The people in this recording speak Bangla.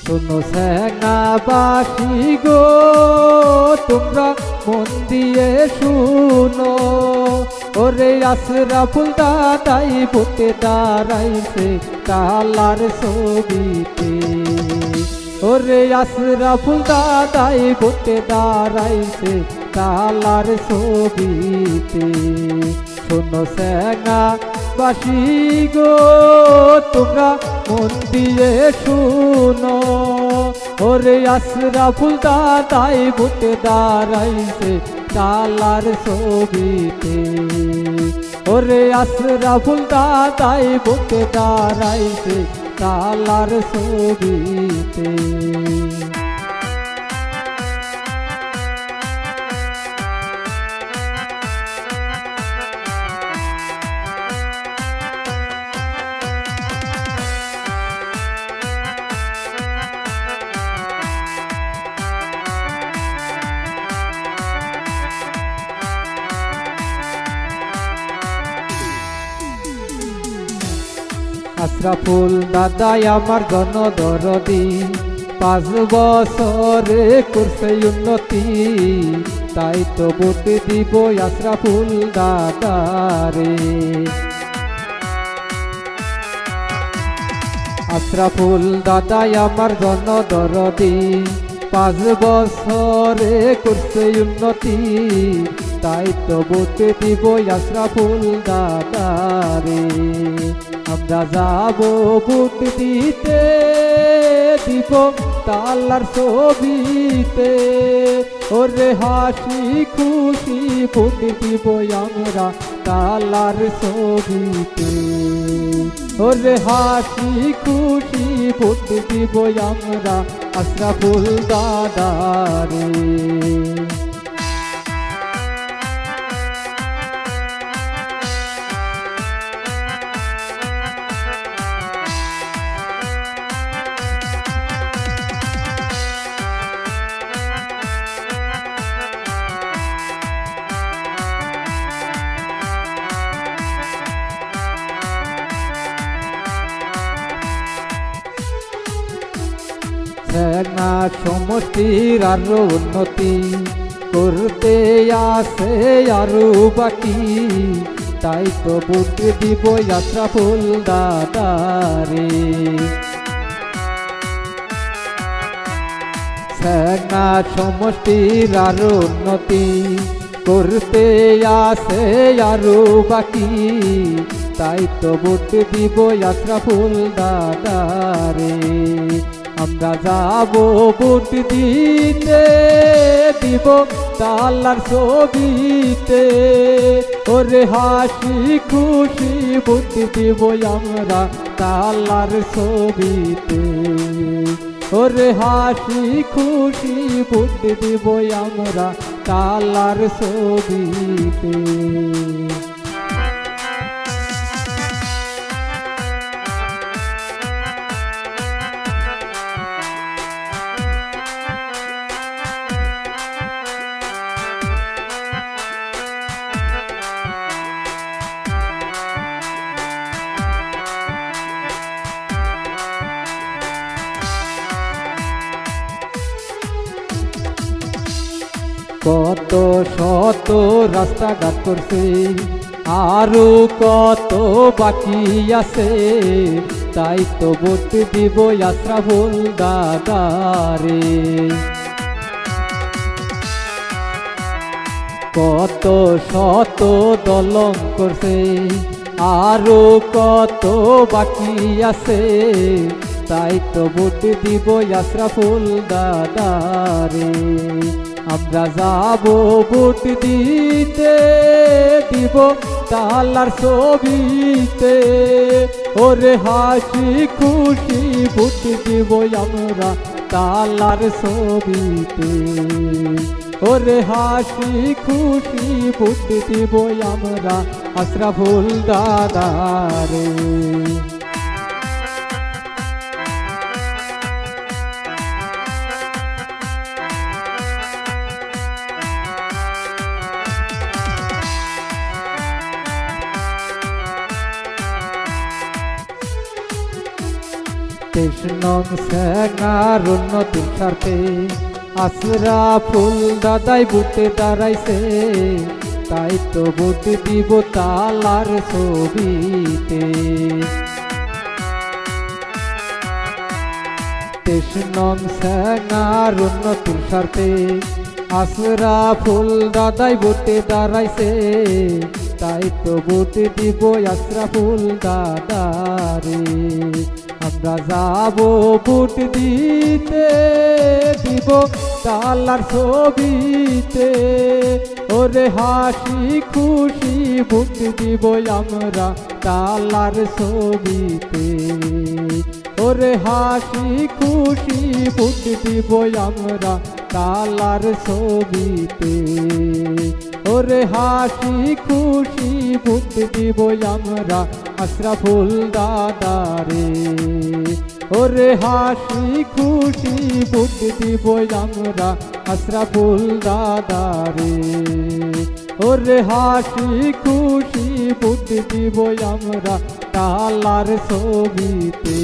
শোনো স্যাংনাবাসী গো তোমরা মন দিয়ে শুনো, ওরে আশরাফুল দাদাই ভোটে দাঁড়াইছে কালার ছবিতে, ওরে আশরাফুল দাদাই ভোটে দাঁড়াইছে কালার ছবিতে। শোনো স্যাংনাবাসী গো তোমরা মন দিয়ে শুনো, ওরে আশরাফুল দাদাই ভোটে দাঁড়াইছে কালার ছবিতে, ওরে আশরাফুল দাদাই ভোটে দাঁড়াইছে কালার ছবিতে। আশরাফুল দাদাই আমার জনদরদি, 5 বছরে করছে উন্নতি, তাই তো ভোট দিব আশরাফুল দাদারে। আশরাফুল দাদাই আমার জনদরদি, 5 বছরে করছে উন্নতি, তাই তো ভোট দিব আশরাফুল দাদারে। আমরা যাব ভোট দিতে, দিব তালার ছবিতে, ওরে হাসি খুশি ভোট দিব আমরা তালার ছবিতে, ওরে হাসি খুশি ভোট দিব আমরা আশরাফুল দাদারে। স্যাংনা সমষ্টির আরো উন্নতি করতে আছে আরো বাকি, তাই তো ভোট দিব আশরাফুল দাদারে। স্যাংনা সমষ্টির আরো উন্নতি করতে আছে আরো বাকি, তাই তো ভোট দিব আশরাফুল দাদারে। আমরা যাব ভোট দিতে, দিব তালার ছবিতে, ওরে হাসি খুশি ভোট দিব আমরা তালার ছবিতে, ওরে হাসি খুশি ভোট দিব আমরা তালার ছবিতে। কত শত রাস্তাঘাট করছে, আরো কত বাকি আছে, তাই তো ভোট দিব আশরাফুল দাদারে। কত শত দলং করছে, আরো কত বাকি আছে, তাই তো ভোট দিব আশরাফুল দাদারে। আমরা যাব ভোট দিতে, দিব তালার ছবিতে, ওরে হাসি খুশি ভোট দিব আমরা তালার ছবিতে, ওরে হাসি খুশি ভোট দিব আমরা আশরাফুল দাদারে। তেষ্ণং স্যাঙার উন্নতির স্বার্থে আশরাফুল দাদাই বুটে দাঁড়াইছে, তাই তো ভোট দিব তালার ছবিতে। তেষ্ণং স্যাঙার উন্নতির স্বার্থে আশরাফুল দাদাই বুটে দাঁড়াইছে, তাই তো ভোট দিব আশরাফুল দাদারে। আমরা যাব ভোট দিতে, দিব তালার ছবিতে, ওরে হাসি খুশি ভোট দিব আমরা তালার ছবিতে। ওরে হাসি খুশি ভোট দিব আমরা তালার ছবিতে। ওরে হাসি খুশি ভোট দিব আমরা আশরাফুল দাদারে। ওরে হাসি খুশি ভোট দিব আমরা আশরাফুল দাদারে। ওরে হাসি খুশি ভোট দিব আমরা তালার ছবিতে।